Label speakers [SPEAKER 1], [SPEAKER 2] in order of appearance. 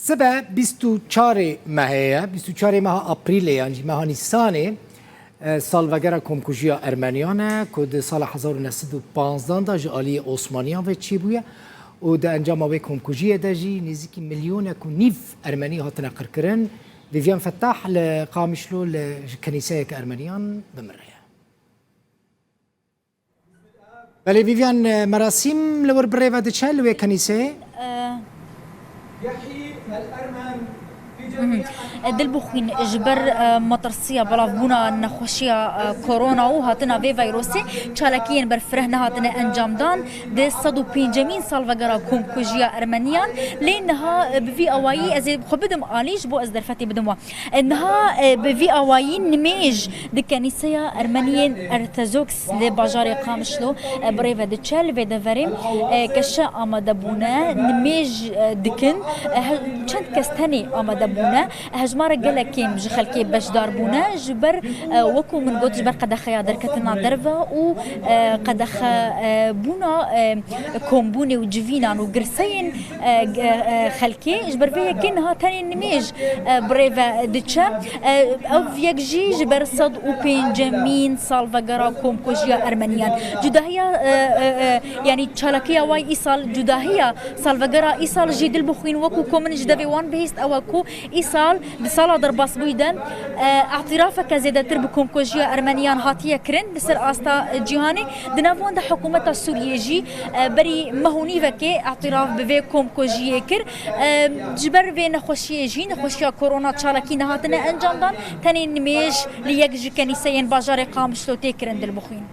[SPEAKER 1] سبع 24 ماهه 24 ماه ابريل يعني ماه نیسان سالوگرا کمکوژیا ارمنیانه که در سال 1915 دا جالی عثمانیان و چی بوده و در انجام اوی کمکوژی داجی نزدیک میلیون و نیف ارمنی هاتن قرکرن ویویان فتاح لقامشلو لکنیسه ارمنیان بمره. بله ویویان مراسم لور بره و دچل لوی کنیسه
[SPEAKER 2] يحيي الأرمن
[SPEAKER 3] دلبخين جبر مطرسية بلافبونا نخوشيا كورونا وهاتنا في فيروسي تشالكين برفرهنا هاتنا انجام دان دي صدو بينجمين سالفاغرا كومكوجيا ارمنيان لانها بفي اوايي ازي خبدم اليش بو ازدر فتي بدموا انها بفي اوايي نميج دي كنيسيا ارمنيين ارثوذكس لباجاري قامشلو بريفا دتشال في دفريم كشا امدبونا نميج دكن چند كستني امدبونا هجمار قال كيم جخلكي باش داربونا جبر وكو من قوت جبر قد خيا دركتنا درفا و قد بونا كومبوني وجفينا وقرسين خلكي جبر فيها كينها تاني نميج بريفا دتشا او فيكجي جبر صد و بنجامين سالفاغرا كومكوجيا ارمنيان جداهيا يعني تشالكيا واي ايصال جداهيا سالفاغرا ايصال جيد البخوين وكو كومن جدافي وان بيست او كو إيصال بصالة درباس بويدن اعترافك زيادة تربكم كوجيا أرمنيان هاتية كرن بسر آستا جيهاني دنافون ده حكومة السورية جي بري مهوني فكي اعتراف بفيكم كوجيا كر جبر في نخوشية جي نخوشيا كورونا تشالكي نهاتنا أنجام دان تاني نميج ليك جي كنيسيين باجاري قامشلو تيكرن دل بخوين